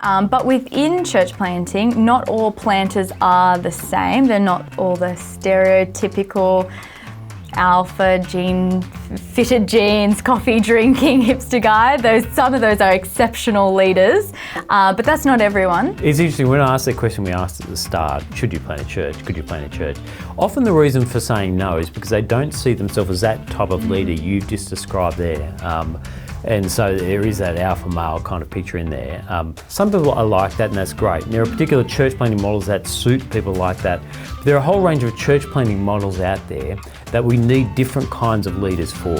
But within church planting, not all planters are the same. They're not all the stereotypical alpha fitted jeans, coffee drinking hipster guy. Some of those are exceptional leaders, but that's not everyone. It's interesting, when I asked that question we asked at the start, should you plant a church, could you plant a church? Often the reason for saying no is because they don't see themselves as that type of leader you've just described there. And so there is that alpha male kind of picture in there. Some people are like that, and that's great. And there are particular church planting models that suit people like that. But there are a whole range of church planting models out there that we need different kinds of leaders for.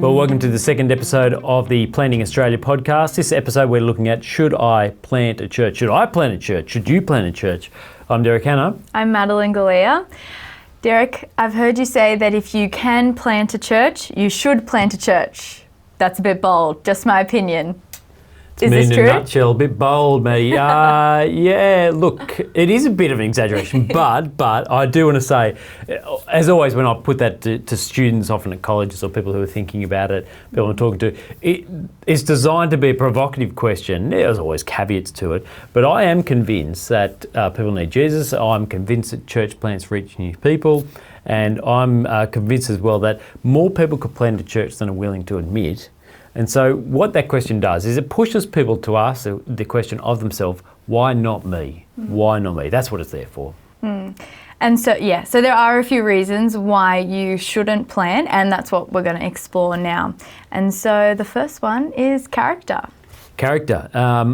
Well, welcome to the second episode of the Planting Australia podcast. This episode we're looking at, should I plant a church? Should I plant a church? Should you plant a church? I'm Derek Hanna. I'm Madeline Galea. Derek, I've heard you say that if you can plant a church, you should plant a church. That's a bit bold, just my opinion. Is this true? In a nutshell, a bit bold, Maddie. Yeah, look, it is a bit of an exaggeration, but I do want to say, as always, when I put that to students, often at colleges or people who are thinking about it, people I'm talking to, it's designed to be a provocative question. There's always caveats to it, but I am convinced that people need Jesus. I'm convinced that church plants reach new people, and I'm convinced as well that more people could plant a church than are willing to admit. And so what that question does is it pushes people to ask the question of themselves, why not me? Why not me? That's what it's there for. And so there are a few reasons why you shouldn't plant, and that's what we're going to explore now. And so the first one is character. Character.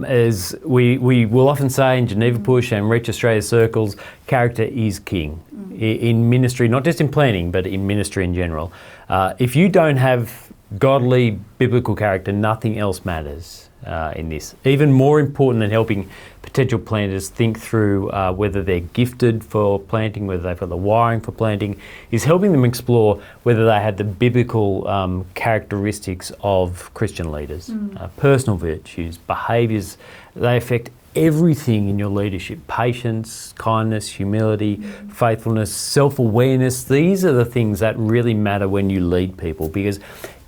As we will often say in Geneva Push and Reach Australia circles, character is king. In ministry, not just in planting, but in ministry in general. If you don't have godly, biblical character, nothing else matters in this. Even more important than helping potential planters think through whether they're gifted for planting, whether they've got the wiring for planting, is helping them explore whether they have the biblical characteristics of Christian leaders. Personal virtues, behaviours, they affect everything in your leadership. Patience, kindness, humility, faithfulness, self-awareness. These are the things that really matter when you lead people, because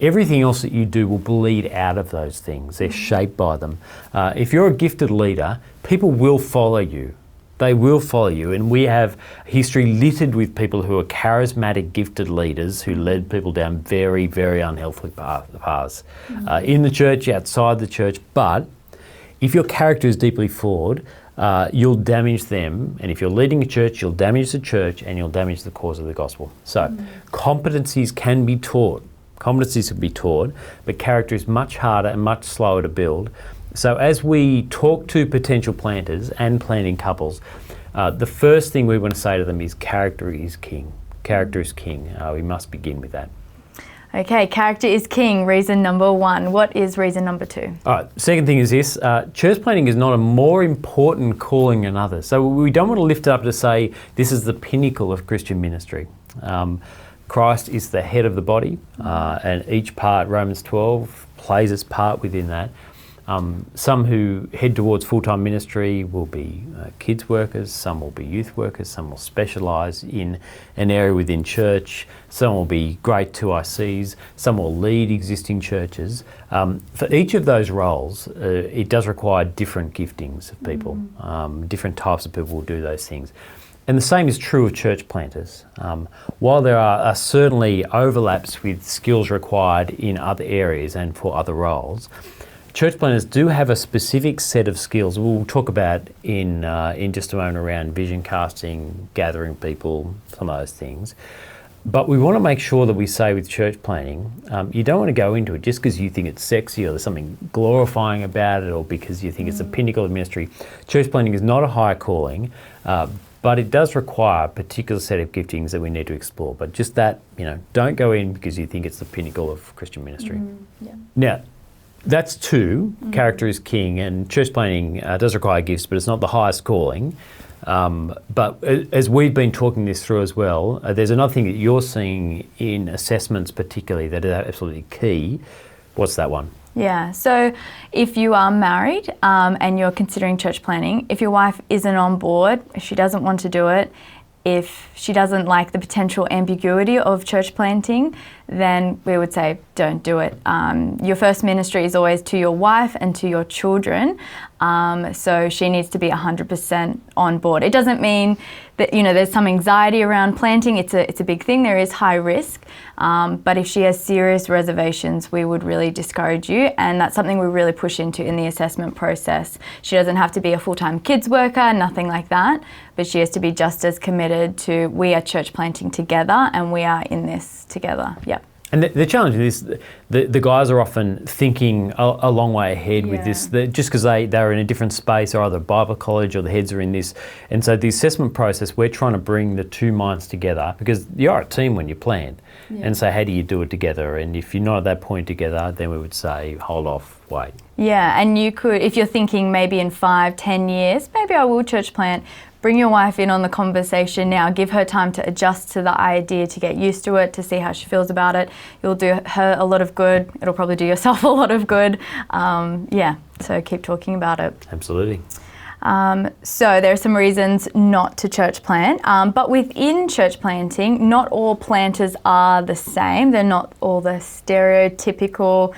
everything else that you do will bleed out of those things. They're shaped by them. If you're a gifted leader, people will follow you. They will follow you, and we have history littered with people who are charismatic, gifted leaders who led people down very, very unhealthy paths. In the church, outside the church, but if your character is deeply flawed, you'll damage them, and if you're leading a church, you'll damage the church and you'll damage the cause of the gospel. So competencies can be taught. Competencies can be taught, but character is much harder and much slower to build. So as we talk to potential planters and planting couples, the first thing we want to say to them is character is king. Character is king. We must begin with that. Okay, character is king, reason number one. What is reason number two? All right, second thing is this, church planting is not a more important calling than others. So we don't want to lift it up to say this is the pinnacle of Christian ministry. Christ is the head of the body, and each part, Romans 12, plays its part within that. Some who head towards full-time ministry will be kids workers, some will be youth workers, some will specialise in an area within church, some will be great 2ICs, some will lead existing churches. For each of those roles, it does require different giftings of people. Different types of people will do those things. And the same is true of church planters. While there are certainly overlaps with skills required in other areas and for other roles, church planters do have a specific set of skills we'll talk about in just a moment around vision casting, gathering people, some of those things. But we want to make sure that we say with church planting, you don't want to go into it just because you think it's sexy or there's something glorifying about it or because you think it's the pinnacle of ministry. Church planting is not a high calling, but it does require a particular set of giftings that we need to explore. But just that, don't go in because you think it's the pinnacle of Christian ministry. Now, that's two, character is king, and church planting does require gifts, but it's not the highest calling. But as we've been talking this through as well, there's another thing that you're seeing in assessments particularly that is absolutely key. What's that one? Yeah, so if you are married and you're considering church planting, if your wife isn't on board, if she doesn't want to do it, if she doesn't like the potential ambiguity of church planting, then we would say don't do it. Your first ministry is always to your wife and to your children, so she needs to be 100% on board. It doesn't mean that, you know, there's some anxiety around planting. It's a big thing. There is high risk, but if she has serious reservations, we would really discourage you, and that's something we really push into in the assessment process. She doesn't have to be a full-time kids worker, nothing like that, but she has to be just as committed to, we are church planting together and we are in this together. Yep. And the challenge is the guys are often thinking a long way ahead with this, just because they're in a different space, or either Bible college or the heads are in this. And so the assessment process, we're trying to bring the two minds together, because you're a team when you plan. And so how do you do it together? And if you're not at that point together, then we would say, hold off, wait. Yeah, and you could, if you're thinking maybe in 5-10 years, maybe I will church plant, bring your wife in on the conversation now, give her time to adjust to the idea, to get used to it, to see how she feels about it. You'll do her a lot of good. It'll probably do yourself a lot of good. So keep talking about it. Absolutely. So there are some reasons not to church plant, but within church planting, not all planters are the same. They're not all the stereotypical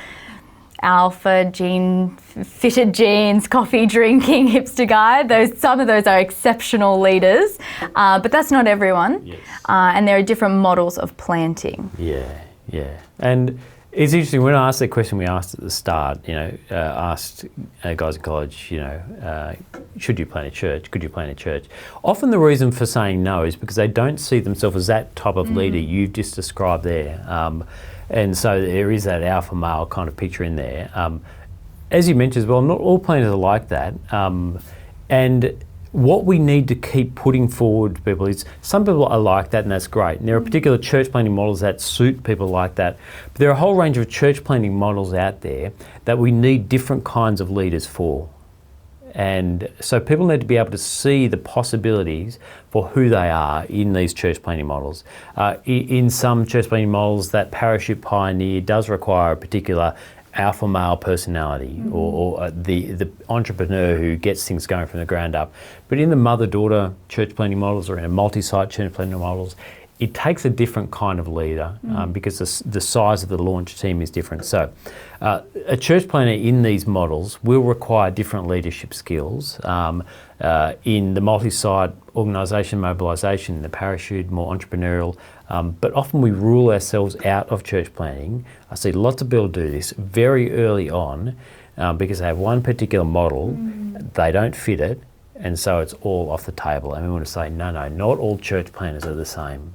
alpha fitted jeans, coffee drinking hipster guy. Some of those are exceptional leaders, but that's not everyone. Yes. And there are different models of planting. Yeah. And it's interesting, when I asked that question we asked at the start, asked guys in college, should you plant a church? Could you plant a church? Often the reason for saying no is because they don't see themselves as that type of leader you've just described there. And so there is that alpha male kind of picture in there. As you mentioned as well, not all planters are like that. And what we need to keep putting forward to people is, some people are like that, and that's great. And there are particular church planting models that suit people like that. But there are a whole range of church planting models out there that we need different kinds of leaders for. And so people need to be able to see the possibilities for who they are in these church planting models. In some church planting models, that parachute pioneer does require a particular alpha male personality, or the entrepreneur who gets things going from the ground up. But in the mother-daughter church planting models, or in a multi-site church planting models, it takes a different kind of leader, because the size of the launch team is different. So a church planter in these models will require different leadership skills. In the multi-site organisation, mobilisation, the parachute, more entrepreneurial. But often we rule ourselves out of church planting. I see lots of people do this very early on, because they have one particular model, they don't fit it, and so it's all off the table. And we want to say, no, not all church planters are the same.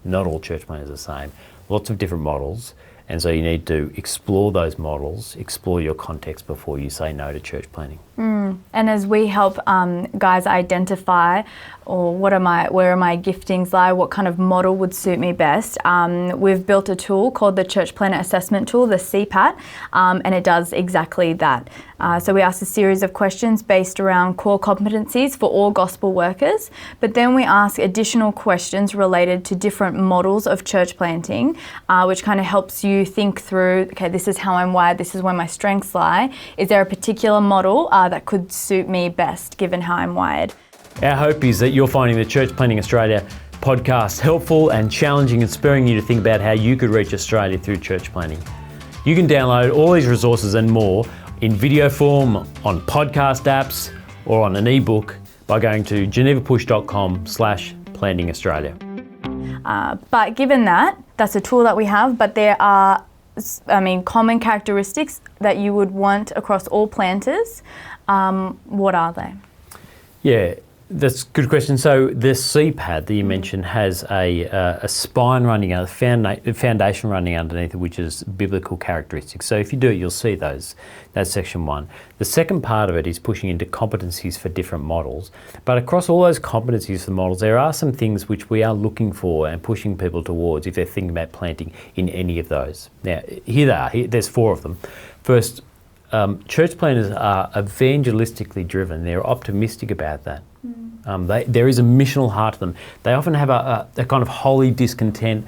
Not all church planters are the same. Lots of different models, and so you need to explore those models, explore your context before you say no to church planting. And as we help guys identify, or where are my giftings lie, what kind of model would suit me best, we've built a tool called the Church Planter Assessment Tool, the CPAT, and it does exactly that. So we ask a series of questions based around core competencies for all gospel workers, but then we ask additional questions related to different models of church planting, which kind of helps you think through, okay, this is how I'm wired, this is where my strengths lie. Is there a particular model that could suit me best given how I'm wired? Our hope is that you're finding the Church Planting Australia podcast helpful and challenging, and spurring you to think about how you could reach Australia through church planting. You can download all these resources and more in video form, on podcast apps, or on an ebook by going to genevapush.com/planting Australia. But given that, that's a tool that we have, but there are common characteristics that you would want across all planters. What are they? Yeah, that's a good question. So the CPAT that you mentioned has a spine running out, a foundation running underneath it, which is biblical characteristics. So if you do it, you'll see those. That's section one. The second part of it is pushing into competencies for different models. But across all those competencies for the models, there are some things which we are looking for and pushing people towards if they're thinking about planting in any of those. Now, here they are. There's 4 of them. First, church planters are evangelistically driven. They're optimistic about that. There is a missional heart to them. They often have a kind of holy discontent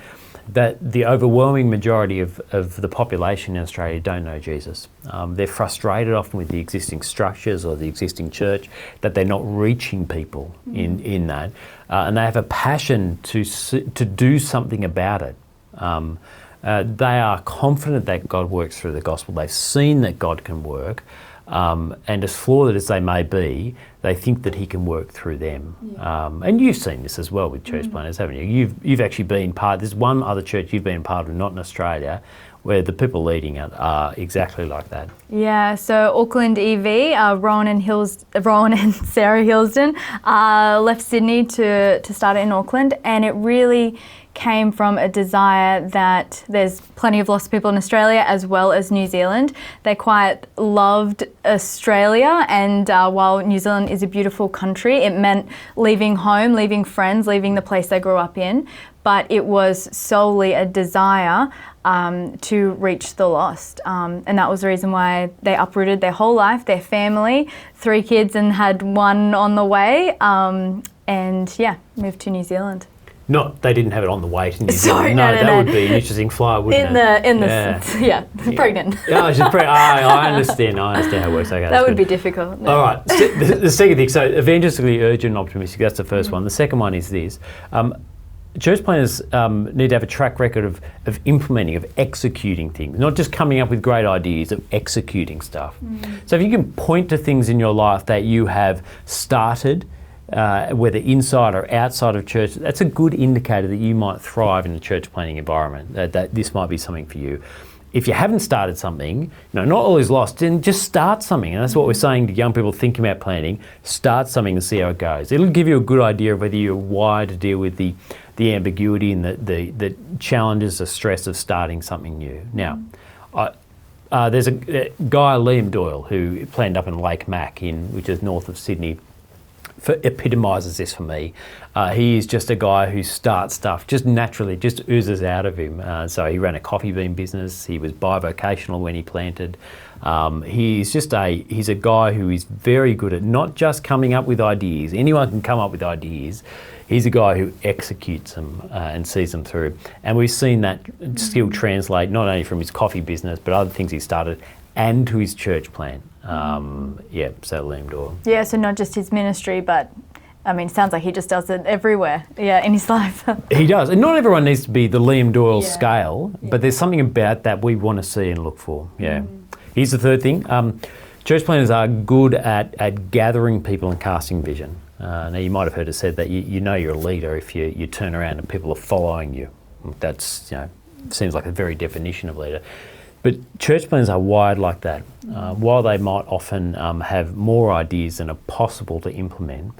that the overwhelming majority of the population in Australia don't know Jesus. They're frustrated often with the existing structures or the existing church, that they're not reaching people in that. And they have a passion to do something about it. they are confident that God works through the gospel. They've seen that God can work. And as flawed as they may be, they think that he can work through them. Yeah. And you've seen this as well with church planners, haven't you? You've actually been part, there's one other church you've been part of, not in Australia, where the people leading it are exactly like that. Yeah, so Auckland EV, Rowan and Sarah Hilsden left Sydney to start it in Auckland, and it really came from a desire that there's plenty of lost people in Australia as well as New Zealand. They quite loved Australia, and while New Zealand is a beautiful country, it meant leaving home, leaving friends, leaving the place they grew up in, but it was solely a desire to reach the lost. And that was the reason why they uprooted their whole life, their family, 3 kids and had 1 on the way, and yeah, moved to New Zealand. Not, they didn't have it on the way to New Sorry, Zealand. no, That would be an interesting fly, wouldn't it? Pregnant. I understand how it works. Okay, that would be difficult. No. All right, the second thing, so evangelistically urgent and optimistic, that's the first one. The second one is this. Church planners need to have a track record of implementing, of executing things, not just coming up with great ideas, of executing stuff. So if you can point to things in your life that you have started, whether inside or outside of church, that's a good indicator that you might thrive in a church planning environment, that this might be something for you. If you haven't started something, not all is lost, then just start something. And that's what we're saying to young people thinking about planning. Start something and see how it goes. It'll give you a good idea of whether you're wired to deal with the ambiguity and the challenges, the stress of starting something new. Now, there's a guy, Liam Doyle, who planned up in Lake Mac, which is north of Sydney, epitomises this for me. He is just a guy who starts stuff just naturally, just oozes out of him. So he ran a coffee bean business. He was bivocational when he planted. He's a guy who is very good at not just coming up with ideas. Anyone can come up with ideas. He's a guy who executes them and sees them through. And we've seen that skill translate not only from his coffee business, but other things he started, and to his church plant. So Liam Doyle. Yeah, so not just his ministry, but I mean, it sounds like he just does it everywhere, in his life. He does. And not everyone needs to be the Liam Doyle scale, but there's something about that we want to see and look for. Here's the third thing. Church planners are good at gathering people and casting vision. Now, you might have heard it said that you know you're a leader if you turn around and people are following you. That's, seems like a very definition of leader. But church planners are wired like that. While they might often have more ideas than are possible to implement,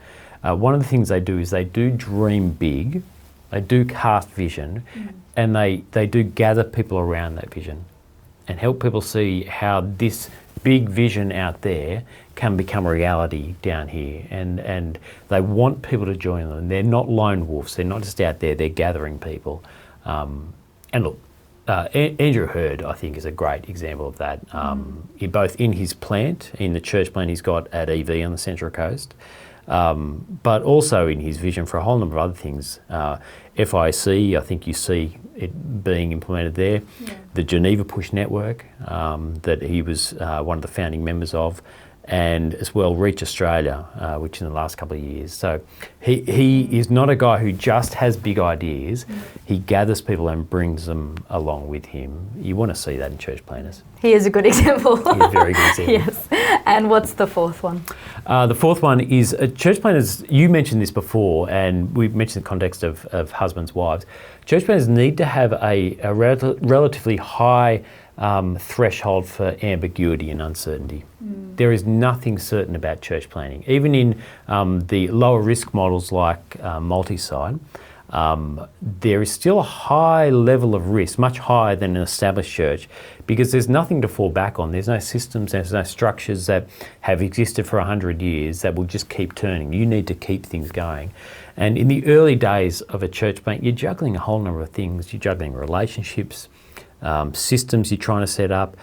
one of the things they do is they do dream big, they do cast vision, and they do gather people around that vision and help people see how this big vision out there can become a reality down here. And they want people to join them. They're not lone wolves. They're not just out there. They're gathering people. And look, Andrew Hurd, I think, is a great example of that. Both in his plant, in the church plant he's got at EV on the Central Coast, but also in his vision for a whole number of other things. FIC, I think you see it being implemented there. The Geneva Push Network, that he was one of the founding members of, and as well Reach Australia, which in the last couple of years. So he is not a guy who just has big ideas. He gathers people and brings them along with him. You want to see that in church planners. He is a good example. He's a very good example. Yes. And what's the fourth one? The fourth one is church planners. You mentioned this before, and we've mentioned the context of husbands, wives. Church planners need to have a relatively high threshold for ambiguity and uncertainty. There is nothing certain about church planning. Even in the lower risk models like multi-site, there is still a high level of risk, much higher than an established church, because there's nothing to fall back on. There's no systems, there's no structures that have existed for 100 years that will just keep turning. You need to keep things going. And in the early days of a church plant, you're juggling a whole number of things. You're juggling relationships, systems you're trying to set up,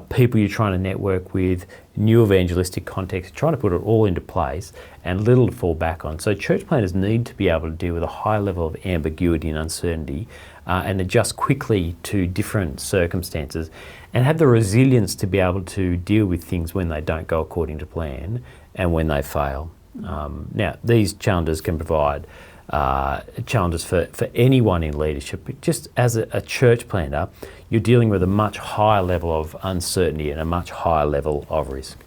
people you're trying to network with, new evangelistic context, trying to put it all into place and little to fall back on. So church planners need to be able to deal with a high level of ambiguity and uncertainty and adjust quickly to different circumstances and have the resilience to be able to deal with things when they don't go according to plan and when they fail. Now, these challenges can provide challenges for anyone in leadership. But just as a church planter, you're dealing with a much higher level of uncertainty and a much higher level of risk.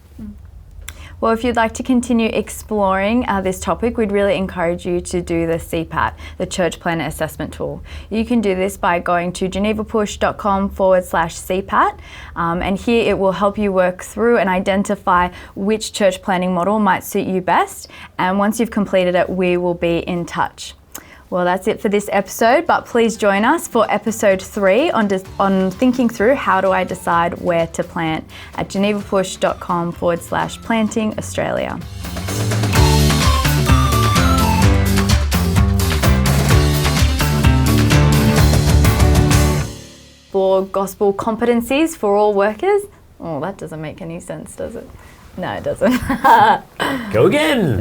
Well, if you'd like to continue exploring this topic, we'd really encourage you to do the CPAT, the Church Planner Assessment Tool. You can do this by going to genevapush.com/CPAT, and here it will help you work through and identify which church planning model might suit you best. And once you've completed it, we will be in touch. Well, that's it for this episode, but please join us for episode 3 on thinking through how do I decide where to plant at genevapush.com/planting Australia. For gospel competencies for all workers. Oh, that doesn't make any sense, does it? No, it doesn't. Go again.